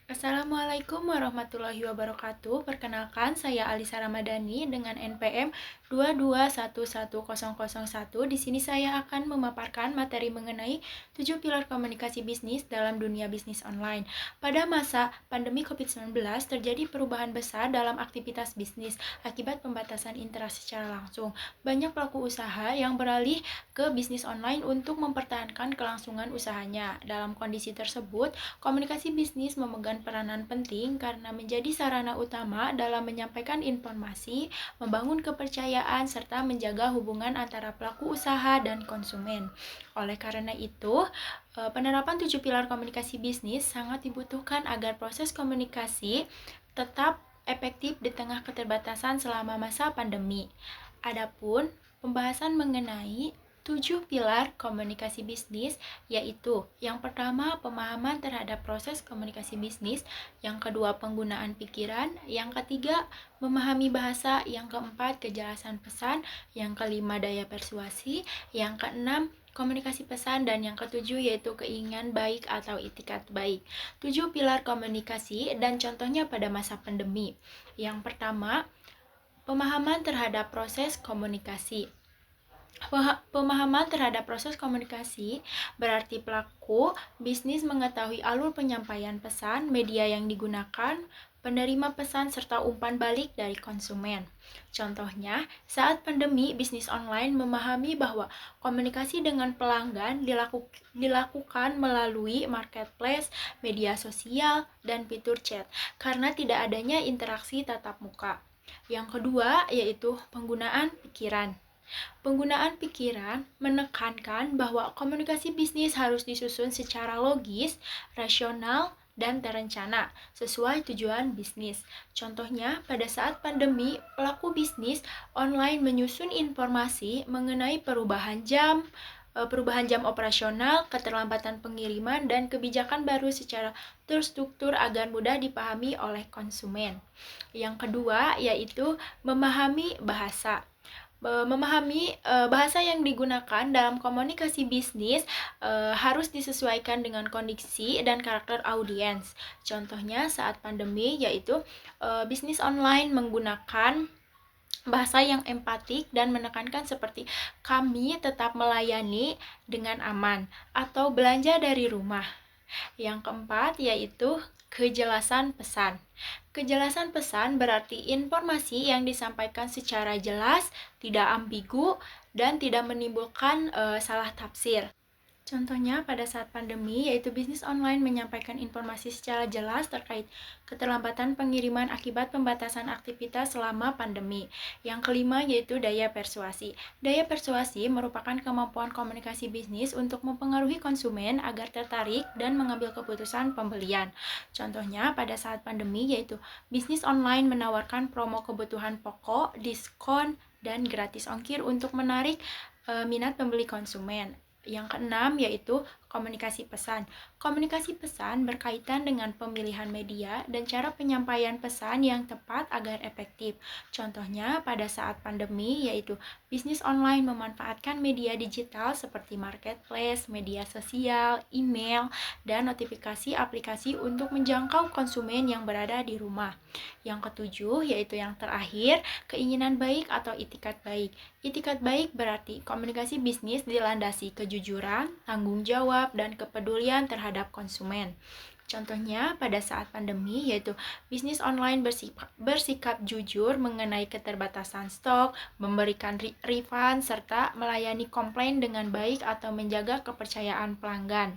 Assalamualaikum warahmatullahi wabarakatuh. Perkenalkan, saya Alisa Ramadhani dengan NPM 2211001. Di sini saya akan memaparkan materi mengenai 7 pilar komunikasi bisnis dalam dunia bisnis online. Pada masa pandemi COVID-19, terjadi perubahan besar dalam aktivitas bisnis akibat pembatasan interaksi secara langsung. Banyak pelaku usaha yang beralih ke bisnis online untuk mempertahankan kelangsungan usahanya. Dalam kondisi tersebut, komunikasi bisnis memegang peranan penting karena menjadi sarana utama dalam menyampaikan informasi, membangun kepercayaan, serta menjaga hubungan antara pelaku usaha dan konsumen. Oleh karena itu, penerapan 7 pilar komunikasi bisnis sangat dibutuhkan agar proses komunikasi tetap efektif di tengah keterbatasan selama masa pandemi. Adapun pembahasan mengenai 7 pilar komunikasi bisnis, yaitu yang pertama pemahaman terhadap proses komunikasi bisnis, yang kedua penggunaan pikiran, yang ketiga memahami bahasa, yang keempat kejelasan pesan, yang kelima daya persuasi, yang keenam komunikasi pesan, dan yang ketujuh yaitu keinginan baik atau itikat baik. 7 pilar komunikasi dan contohnya pada masa pandemi. Yang pertama, pemahaman terhadap proses komunikasi. Pemahaman terhadap proses komunikasi berarti pelaku bisnis mengetahui alur penyampaian pesan, media yang digunakan, penerima pesan, serta umpan balik dari konsumen. Contohnya, saat pandemi, bisnis online memahami bahwa komunikasi dengan pelanggan dilakukan melalui marketplace, media sosial, dan fitur chat, karena tidak adanya interaksi tatap muka. Yang kedua, yaitu penggunaan pikiran. Penggunaan pikiran menekankan bahwa komunikasi bisnis harus disusun secara logis, rasional, dan terencana sesuai tujuan bisnis. Contohnya, pada saat pandemi, pelaku bisnis online menyusun informasi mengenai perubahan jam operasional, keterlambatan pengiriman, dan kebijakan baru secara terstruktur agar mudah dipahami oleh konsumen. Yang kedua, yaitu memahami bahasa. Bahasa yang digunakan dalam komunikasi bisnis harus disesuaikan dengan kondisi dan karakter audiens. Contohnya saat pandemi, yaitu bisnis online menggunakan bahasa yang empatik dan menekankan seperti kami tetap melayani dengan aman atau belanja dari rumah. Yang keempat yaitu kejelasan pesan. Kejelasan pesan berarti informasi yang disampaikan secara jelas, tidak ambigu, dan tidak menimbulkan salah tafsir. Contohnya pada saat pandemi, yaitu bisnis online menyampaikan informasi secara jelas terkait keterlambatan pengiriman akibat pembatasan aktivitas selama pandemi. Yang kelima yaitu daya persuasi. Daya persuasi merupakan kemampuan komunikasi bisnis untuk mempengaruhi konsumen agar tertarik dan mengambil keputusan pembelian. Contohnya pada saat pandemi, yaitu bisnis online menawarkan promo kebutuhan pokok, diskon, dan gratis ongkir untuk menarik minat pembeli konsumen. Yang keenam yaitu komunikasi pesan. Komunikasi pesan berkaitan dengan pemilihan media dan cara penyampaian pesan yang tepat agar efektif. Contohnya pada saat pandemi yaitu bisnis online memanfaatkan media digital seperti marketplace, media sosial, email, dan notifikasi aplikasi untuk menjangkau konsumen yang berada di rumah. Yang ketujuh yaitu yang terakhir, keinginan baik atau itikat baik. Itikat baik berarti komunikasi bisnis dilandasi kejujuran, tanggung jawab, dan kepedulian terhadap konsumen. Contohnya pada saat pandemi yaitu bisnis online bersikap jujur mengenai keterbatasan stok, memberikan refund, serta melayani komplain dengan baik atau menjaga kepercayaan pelanggan.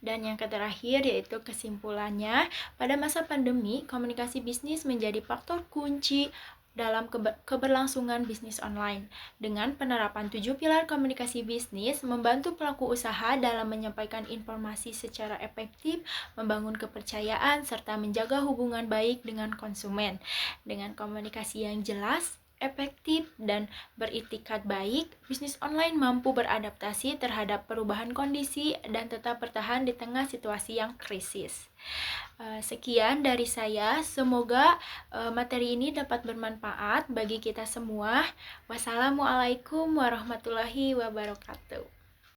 Dan yang terakhir yaitu kesimpulannya, pada masa pandemi, komunikasi bisnis menjadi faktor kunci dalam keberlangsungan bisnis online. Dengan penerapan 7 pilar komunikasi bisnis, membantu pelaku usaha dalam menyampaikan informasi secara efektif, membangun kepercayaan, serta menjaga hubungan baik dengan konsumen. Dengan komunikasi yang jelas, efektif, dan beritikat baik, bisnis online mampu beradaptasi terhadap perubahan kondisi dan tetap bertahan di tengah situasi yang krisis. Sekian dari saya, semoga materi ini dapat bermanfaat bagi kita semua. Wassalamualaikum warahmatullahi wabarakatuh.